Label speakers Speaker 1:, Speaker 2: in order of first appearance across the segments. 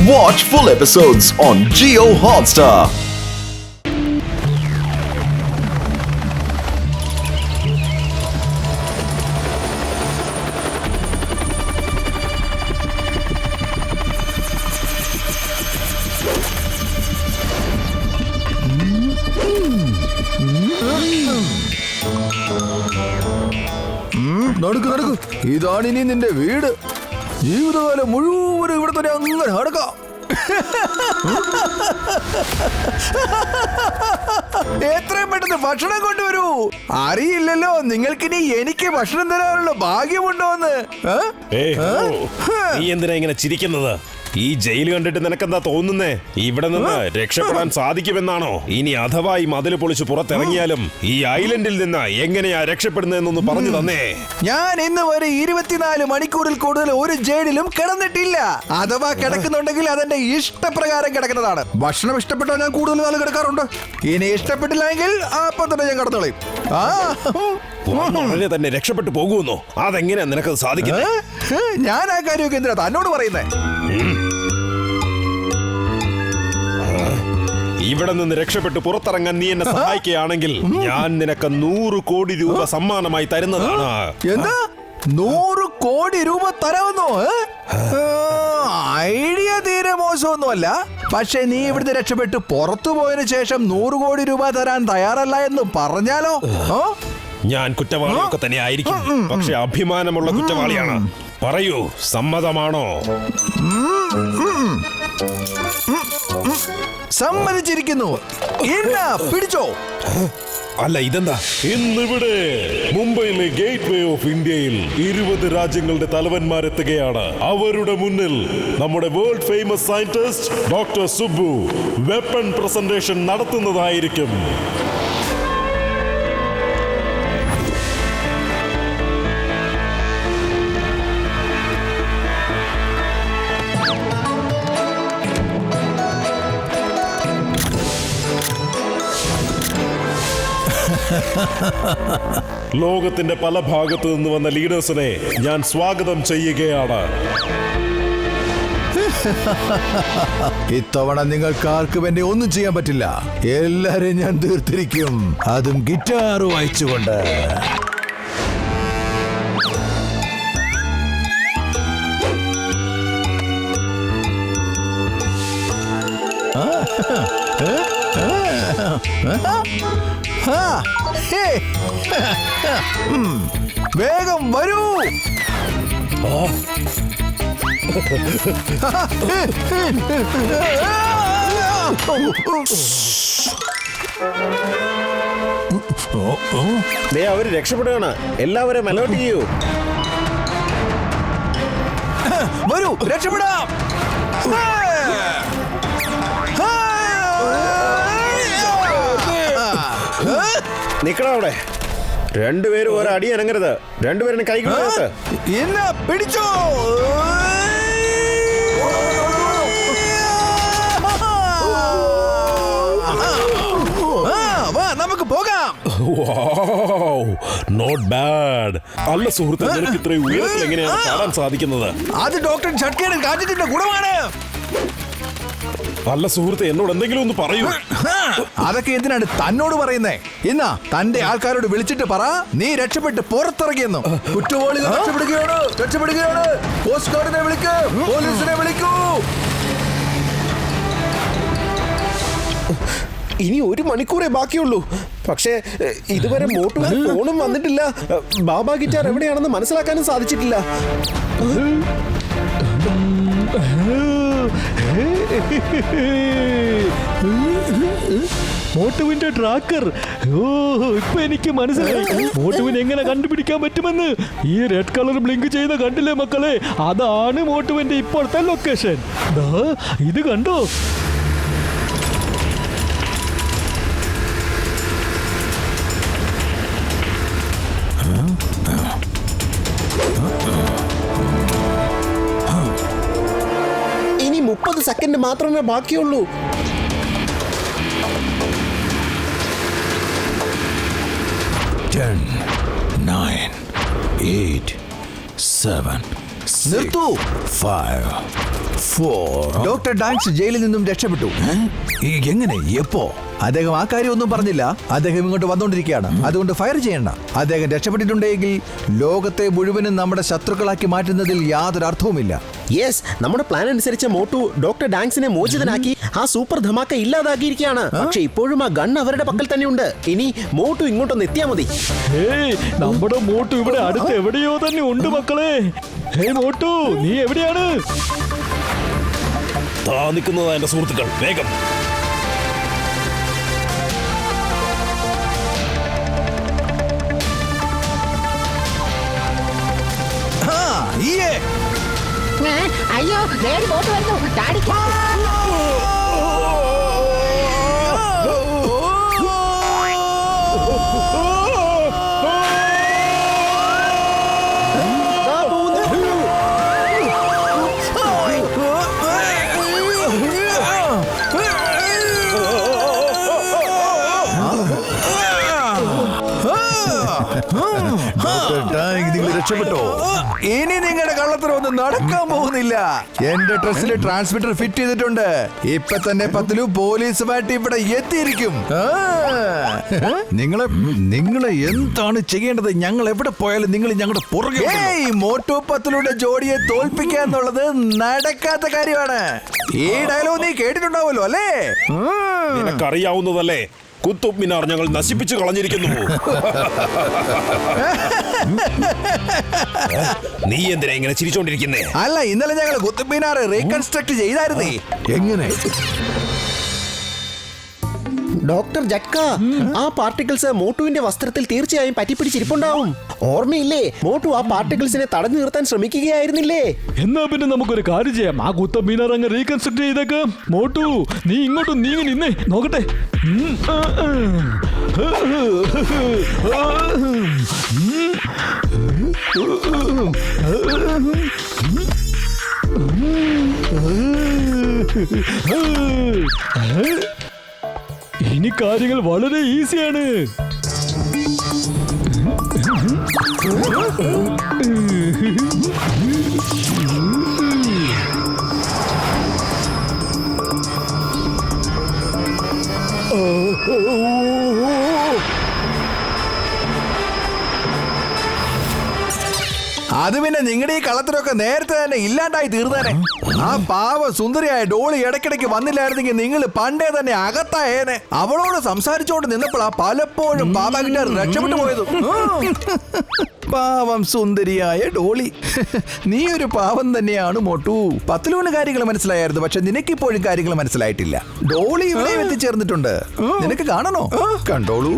Speaker 1: Watch full episodes on Jio Hotstar.
Speaker 2: നടക്ക് നടക്ക്, ഇതാണ് ഇനി നിന്റെ വീട്. ജീവിതകാലം മുഴുവനും ഇവിടെ തന്നെ അങ്ങനെ നടക്കാം. എത്രയും പെട്ടെന്ന് ഭക്ഷണം കൊണ്ടുവരൂ. അറിയില്ലല്ലോ നിങ്ങൾക്കിനി എനിക്ക് ഭക്ഷണം തരാനുള്ള ഭാഗ്യമുണ്ടോന്ന്.
Speaker 3: നീ എന്തിനാ ഇങ്ങനെ ചിരിക്കുന്നത്? ഈ ജയിൽ കണ്ടിട്ട് നിനക്കെന്താ തോന്നുന്നേ? ഇവിടെ നിന്ന് രക്ഷപ്പെടാൻ സാധിക്കുമെന്നാണോ? ഇനി അഥവാ ഈ മതിൽ പൊളിച്ച് പുറത്തിറങ്ങിയാലും ഈ ഐലൻഡിൽ നിന്ന് എങ്ങനെയാ രക്ഷപ്പെടുന്നതെന്നൊന്ന് പറഞ്ഞു തന്നേ.
Speaker 2: ഞാൻ ഇന്ന് വരെ 24 മണിക്കൂറിൽ കൂടുതൽ ഒരു ജയിലിലും കിടന്നിട്ടില്ല. അഥവാ കിടക്കുന്നുണ്ടെങ്കിൽ അതെന്റെ ഇഷ്ടപ്രകാരം കിടക്കുന്നതാണ്. ഭക്ഷണം ഇഷ്ടപ്പെട്ടാൽ ഞാൻ കൂടുതൽ നാൾ കിടക്കാറുണ്ട്. ഇനി ഇഷ്ടപ്പെട്ടില്ലെങ്കിൽ അപ്പൊ തന്നെ ഞാൻ കിടന്നോളയും.
Speaker 3: ഉടനെ തന്നെ രക്ഷപ്പെട്ടു പോകുമെന്നോ? അതെങ്ങനെയാ നിനക്കത് സാധിക്കുന്നത്?
Speaker 2: ഞാൻ ആ കാര്യമൊക്കെ എന്തിനാ തന്നോട് പറയുന്നേ?
Speaker 3: ഇവിടെ നിന്ന് രക്ഷപ്പെട്ട് പുറത്തിറങ്ങാൻ നീ എന്നെ സഹായിക്കുകയാണെങ്കിൽ ഞാൻ നിനക്ക് 100 കോടി രൂപ സമ്മാനമായി തരുന്നതാണ്.
Speaker 2: എന്താ 100 കോടി രൂപ തരാമെന്നോ? ഐഡിയ തീരെ മോശമൊന്നുമല്ല. പക്ഷെ നീ ഇവിടുന്ന് രക്ഷപ്പെട്ട് പുറത്തു പോയതിനു ശേഷം 100 കോടി രൂപ തരാൻ തയ്യാറല്ല എന്ന് പറഞ്ഞാലോ?
Speaker 3: ഞാൻ കുറ്റവാളിയൊക്കെ തന്നെ ആയിരിക്കും, പക്ഷെ അഭിമാനമുള്ള കുറ്റവാളിയാണ്. പറയൂ, സമ്മതമാണോ?
Speaker 2: സമ്മതിച്ചിരിക്കുന്നു. പിടിച്ചോ.
Speaker 3: അല്ല, ഇതെന്താ?
Speaker 4: ഇന്നിവിടെ മുംബൈയിലെ ഗേറ്റ് വേ ഓഫ് ഇന്ത്യയിൽ 20 രാജ്യങ്ങളുടെ തലവന്മാരെത്തുകയാണ്. അവരുടെ മുന്നിൽ നമ്മുടെ world famous scientist doctor Subbu weapon presentation നടത്തുന്നതായിരിക്കും. ലോകത്തിന്റെ പല ഭാഗത്തു നിന്ന് വന്ന ലീഡേഴ്സിനെ ഞാൻ സ്വാഗതം ചെയ്യുകയാണ്.
Speaker 2: ഇത്തവണ നിങ്ങൾക്ക് ആർക്കും എന്നെ ഒന്നും ചെയ്യാൻ പറ്റില്ല. എല്ലാരെയും ഞാൻ തീർത്തിരിക്കും, അതും ഗിറ്റാർ വായിച്ചുകൊണ്ട്. വേഗം വരൂ.
Speaker 3: അവര് രക്ഷപ്പെടുകയാണ്. എല്ലാവരും അലോട്ട് ചെയ്യൂ.
Speaker 2: വരൂ, രക്ഷപ്പെടാം.
Speaker 3: നിക്കണ അവിടെ. രണ്ടുപേരും ഒരടി അനങ്ങരുത്. രണ്ടുപേരും കൈ
Speaker 2: പിടിച്ചോ. നമുക്ക് പോകാം.
Speaker 4: Not bad. അല്ല സുഹൃത്ത്, നിനക്ക് ഇത്രയും ഉയരത്തിൽ എങ്ങനെയാണ് ചാടാൻ സാധിക്കുന്നത്?
Speaker 2: അത് ഡോക്ടർ ഷട്കയുടെ ഗാഡ്ജറ്റിന്റെ ഗുണമാണ്.
Speaker 4: അല്ല സുഹൃത്ത്, എന്നോട് എന്തെങ്കിലും ഒന്ന് പറയൂ.
Speaker 2: അതൊക്കെ എന്തിനാണ് തന്നോട് പറയുന്നേ? ഇന്നാ തന്റെ ആൾക്കാരോട് വിളിച്ചിട്ട് പറ നീ രക്ഷപ്പെട്ട് പുറത്തിറങ്ങിയെന്നു. കുറ്റവാളികൾ രക്ഷപ്പെടുകയാണ്, രക്ഷപ്പെടുകയാണ്. കോസ്റ്റ് ഗാർഡിനെ വിളിക്കൂ, പോലീസിനെ വിളിക്കൂ.
Speaker 3: ഇനി 1 മണിക്കൂറേ ബാക്കിയുള്ളൂ. പക്ഷേ ഇതുവരെ മോട്ടു ഫോണും വന്നിട്ടില്ല. ബാബ ഗിറ്റാർ എവിടെയാണെന്ന് മനസ്സിലാക്കാനും സാധിച്ചിട്ടില്ല.
Speaker 5: മോട്ടുവിന്റെ ട്രാക്കർ. ഇപ്പൊ എനിക്ക് മനസ്സിലായി മോട്ടുവിനെ എങ്ങനെ കണ്ടുപിടിക്കാൻ പറ്റുമെന്ന്. ഈ റെഡ് കളർ ബ്ലിങ്ക് ചെയ്ത കണ്ടില്ലേ മക്കളെ? അതാണ് മോട്ടുവിന്റെ ഇപ്പോഴത്തെ ലൊക്കേഷൻ. ഇത് കണ്ടോ?
Speaker 3: ഇനി 30 സെക്കൻഡ് മാത്രമേ ബാക്കിയുള്ളൂ.
Speaker 2: 10, 9, 8, 7, നിർത്തൂ.
Speaker 6: 5, 4.
Speaker 2: ഡോക്ടർ ഡാങ്സ് ജയിലിൽ നിന്നും രക്ഷപ്പെട്ടു.
Speaker 6: എങ്ങനെ? എപ്പോ?
Speaker 2: അദ്ദേഹം ആ കാര്യം ഒന്നും പറഞ്ഞില്ല. അദ്ദേഹം ഇങ്ങോട്ട് വന്നുകൊണ്ടിരിക്കുകയാണ്. അതുകൊണ്ട് ഫയർ ചെയ്യണ്ട. അദ്ദേഹം രക്ഷപ്പെട്ടിട്ടുണ്ടെങ്കിൽ ലോകത്തെ മുഴുവനും നമ്മുടെ ശത്രുക്കളാക്കി മാറ്റുന്നതിൽ യാതൊരു അർത്ഥവുമില്ല.
Speaker 7: യെസ്, നമ്മുടെ പ്ലാൻ അനുസരിച്ച് മോട്ടു ഡോക്ടർ ഡാങ്സിനെ മോചിതനാക്കി ആ സൂപ്പർ ധമാക്ക ഇല്ലാതാക്കിയിരിക്കുകയാണ്. പക്ഷെ ഇപ്പോഴും ആ ഗൺ അവരുടെ പക്കൽ തന്നെയുണ്ട്. ഇനി മോട്ടു ഇങ്ങോട്ടൊന്ന് എത്തിയാ മതി.
Speaker 5: ഹേയ്, നമ്മുടെ മോട്ടു ഇവിടെ അടുത്ത് എവിടെയോ തന്നെ ഉണ്ട് മക്കളെ. ഹേയ് മോട്ടു, നീ എവിടെയാണ്?
Speaker 3: താ നിൽക്കുന്നതാ എന്റെ സുഹൃത്തുക്കൾ, വേഗം.
Speaker 8: അയ്യോ, നേരെ ബോട്ട് വരുന്നു. ഡാഡിക്ക്
Speaker 2: നിങ്ങൾ രക്ഷപ്പെട്ടോ? ഇനി നിങ്ങളുടെ കള്ളത്തരമൊന്നും നടക്കാൻ പോകുന്നില്ല. എന്റെ ഡ്രസ്സിൽ ട്രാൻസ്മിറ്റർ ഫിറ്റ് ചെയ്തിട്ടുണ്ട്. ഇപ്പൊ തന്നെ പത്തിലു പോലീസുമായിട്ട് ഇവിടെ എത്തിയിരിക്കും.
Speaker 6: നിങ്ങളെ എന്താണ് ചെയ്യേണ്ടത്? ഞങ്ങൾ എവിടെ പോയാലും നിങ്ങൾ ഞങ്ങളുടെ പുറകെ.
Speaker 2: മോട്ടു പത്തിലൂടെ ജോഡിയെ തോൽപ്പിക്കുക എന്നുള്ളത് നടക്കാത്ത കാര്യമാണ്. ഈ ഡയലോഗ് നീ കേട്ടിട്ടുണ്ടാവല്ലോ അല്ലേ?
Speaker 3: നിനക്കറിയാവുന്നതല്ലേ, കുത്തുബ് മിനാർ ഞങ്ങൾ നശിപ്പിച്ചു കളഞ്ഞിരിക്കുന്നു. നീ എന്തിനാ ഇങ്ങനെ ചിരിച്ചോണ്ടിരിക്കുന്നേ?
Speaker 2: അല്ല, ഇന്നലെ ഞങ്ങൾ കുത്തുബ് മിനാർ റീകൺസ്ട്രക്ട് ചെയ്തായിരുന്നേ.
Speaker 6: എങ്ങനെ?
Speaker 7: ഡോക്ടർ ജക്ക, ആ പാർട്ടിക്കിൾസ് മോട്ടുവിന്റെ വസ്ത്രത്തിൽ തീർച്ചയായും പറ്റിപ്പിടിച്ചിരിപ്പുണ്ടാവും. ഓർമ്മയില്ലേ, മോട്ടു ആ പാർട്ടിക്കിൾസിനെ തടഞ്ഞു നിർത്താൻ ശ്രമിക്കുകയായിരുന്നില്ലേ?
Speaker 5: എന്നാ പിന്നെ നമുക്കൊരു കാര്യം ചെയ്യാം. ആ കുത്തബ് മിനാർ അങ്ങ് റീകൺസ്ട്രക്ട് ചെയ്തേക്കാം. മോട്ടു, നീ ഇങ്ങോട്ടും നീങ്ങി നിന്നേ, നോക്കട്ടെ. ഇനി കാര്യങ്ങൾ വളരെ ഈസിയാണ്.
Speaker 2: അത് പിന്നെ നിങ്ങളുടെ ഈ കളത്തിലൊക്കെ നേരത്തെ തന്നെ ഇല്ലാണ്ടായി തീർന്നേനെ. ആ പാവ സുന്ദരിയായ ഡോളി ഇടയ്ക്കിടയ്ക്ക് വന്നില്ലായിരുന്നെങ്കിൽ നിങ്ങൾ പണ്ടേ തന്നെ അകത്തായേനെ. അവളോട് സംസാരിച്ചോണ്ട് നിന്നപ്പോഴാ പലപ്പോഴും ബാബ ഗിറ്റാർ രക്ഷപ്പെട്ടു പോയത്. പാവം സുന്ദരിയായ ഡോളി. നീ ഒരു പാവം തന്നെയാണ് മോട്ടു. പത്തിലൂന് കാര്യങ്ങൾ മനസ്സിലായിരുന്നു, പക്ഷെ നിനക്കിപ്പോഴും കാര്യങ്ങൾ മനസ്സിലായിട്ടില്ല. ഡോളി ഇവിടെ എത്തിച്ചേർന്നിട്ടുണ്ട്. നിനക്ക് കാണണോ? കണ്ടോളൂ.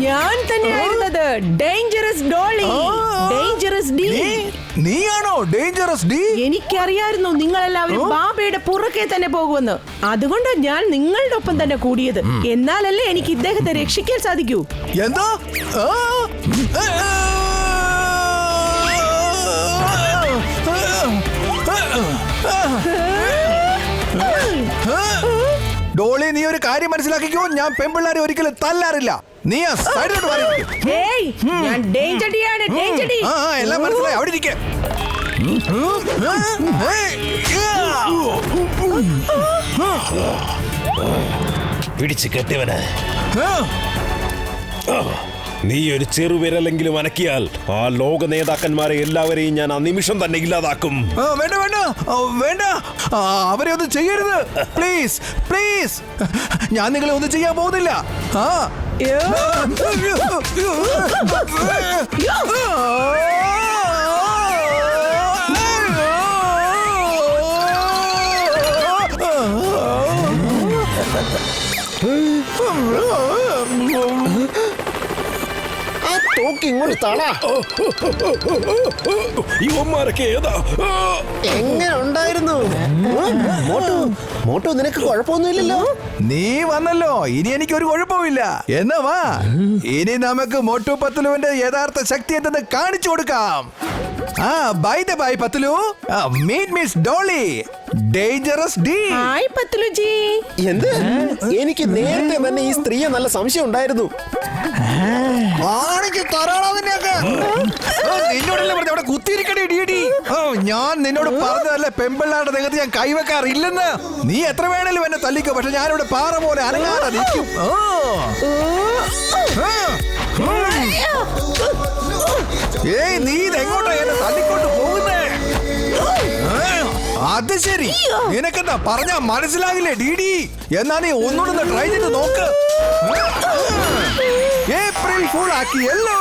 Speaker 9: ഞാൻ തന്നെയായിരുന്നത് ഡേഞ്ചറസ് ഡോളി. Dangerous D.
Speaker 2: നീയാണോ ഡേഞ്ചറസ് ഡി?
Speaker 9: എനിക്കറിയായിരുന്നു നിങ്ങളെല്ലാവരും ബാബയുടെ പുറകെ തന്നെ പോകുമെന്ന്. അതുകൊണ്ട് ഞാൻ നിങ്ങളുടെ ഒപ്പം തന്നെ കൂടിയത്. എന്നാലല്ലേ എനിക്ക് ഇദ്ദേഹത്തെ രക്ഷിക്കാൻ സാധിക്കൂ.
Speaker 2: എന്താ? ഡോളി, നീ ഒരു കാര്യം മനസ്സിലാക്കിക്കോ, ഞാൻ പെൺപിള്ളാരെ ഒരിക്കലും തല്ലാറില്ല. നീ
Speaker 9: ഞാൻ ഡേഞ്ചർ ഡിയാണ്. Danger D.
Speaker 2: എല്ലാം മനസ്സിലായി. അവിടെ ഇരിക്കെ.
Speaker 3: പിടിച്ചു കെട്ടിയവന്. നീ ഒരു ചെറുവിരലെങ്കിലും അനക്കിയാൽ ആ ലോക നേതാക്കന്മാരെ എല്ലാവരെയും ഞാൻ ആ നിമിഷം തന്നെ ഇല്ലാതാക്കും.
Speaker 2: വേണ്ട വേണ്ട വേണ്ട, അവരെ ഒന്നും ചെയ്യരുത്. പ്ലീസ് പ്ലീസ്, ഞാൻ നിങ്ങളെ ഒന്നും ചെയ്യാൻ പോകുന്നില്ല.
Speaker 7: ഇങ്ങോട്ട് തള.
Speaker 3: ഇവന്മാരൊക്കെ ഏതാ?
Speaker 7: എങ്ങനെ ഉണ്ടായിരുന്നു മോട്ടു? മോട്ടു, നിനക്ക് കുഴപ്പമൊന്നുമില്ലല്ലോ?
Speaker 2: നീ വന്നല്ലോ, ഇനി എനിക്ക് ഒരു കുഴപ്പമില്ല. എന്നാ വാ, ഇനി നമുക്ക് മോട്ടു പത്ലുവിന്റെ യഥാർത്ഥ ശക്തി എന്തെന്ന് കാണിച്ചു കൊടുക്കാം. By the by Pathulu, meet miss Dolly, dangerous D.
Speaker 9: Hi പത്തുലുജി.
Speaker 7: എന്ത്? എനിക്ക് നേരത്തെ തന്നെ ഈ സ്ത്രീയെ നല്ല സംശയം ഉണ്ടായിരുന്നു.
Speaker 2: നിന്നോടല്ലേ പറഞ്ഞ അവിടെ കുത്തിയിരിക്കണേ ഡിയടി. ഞാൻ നിന്നോട് പറഞ്ഞതല്ലേ പെമ്പിള്ളാരുടെ ദേഹത്ത് ഞാൻ കൈവെക്കാറില്ലെന്ന്. നീ എത്ര വേണേലും എന്നെ തല്ലിക്കോ, പക്ഷെ ഞാനിവിടെ പാറ പോലെ അനങ്ങാതെ നിൽക്കും. ഏയ്, നീ ഇതെങ്ങോട്ടാ എന്നെ തല്ലിക്കൊണ്ട് പോകുന്നേ? അത് ശരി, നിനക്കെന്താ പറഞ്ഞാ മനസ്സിലാകില്ലേ ഡിഡി? എന്നാ നീ ഒന്നുകൂടെ ട്രൈ ചെയ്ത് നോക്ക്. ഏപ്രിൽ ഫൂൾ ആക്കിയല്ലോ.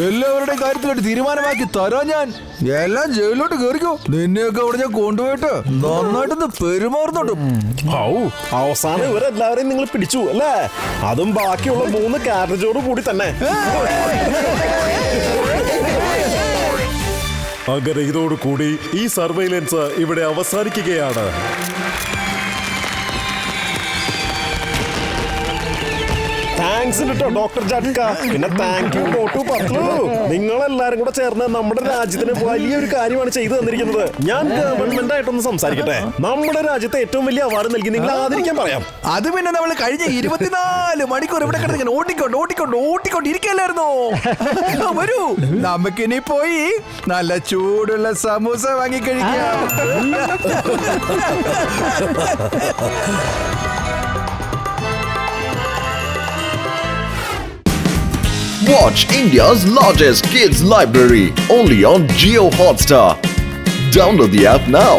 Speaker 2: എല്ലാവരുടെയും കാര്യത്തിലോട്ട് തീരുമാനമാക്കി തരാം ഞാൻ. എല്ലാം ജയിലിലോട്ട് കയറിക്കോ. നിന്നെയൊക്കെ അവിടെ ഞാൻ കൊണ്ടുപോയിട്ട് നന്നായിട്ടൊന്ന് പെരുമാറുന്നുണ്ട്.
Speaker 3: അവസാനം ഇവരെല്ലാവരെയും നിങ്ങൾ പിടിച്ചു അല്ലേ? അതും ബാക്കിയുള്ള 3 കാരേജോട് കൂടി തന്നെ.
Speaker 4: അങ്ങനെ ഇതോടുകൂടി ഈ സർവൈലൻസ് ഇവിടെ അവസാനിക്കുകയാണ്.
Speaker 3: താങ്ക്സ് കേട്ടോ ഡോക്ടർ ജഡ്ക. പിന്നെ താങ്ക് യു മോട്ടു പത്ലു. നിങ്ങളെല്ലാരും കൂടെ ചേർന്ന് നമ്മുടെ രാജ്യത്തിന് വലിയൊരു കാര്യമാണ് ചെയ്തു തന്നിരിക്കുന്നത്. ഞാൻ ഗവൺമെന്റ് ആയിട്ടൊന്ന് സംസാരിക്കട്ടെ. നമ്മുടെ രാജ്യത്തെ ഏറ്റവും വലിയ അവാർഡ് നൽകി നിങ്ങൾ ആദരിക്കാൻ പറയാം.
Speaker 2: അത് പിന്നെ നമ്മൾ കഴിഞ്ഞ 24 മണിക്കൂർ ഇവിടെ കിടന്ന് ഓട്ടിക്കൊണ്ടിരിക്കല്ലായിരുന്നോ? വരൂ, നമുക്കിനി പോയി നല്ല ചൂടുള്ള samosa വാങ്ങിക്കഴിക്കാം.
Speaker 1: Watch India's largest kids library only on Jio Hotstar. Download the app now.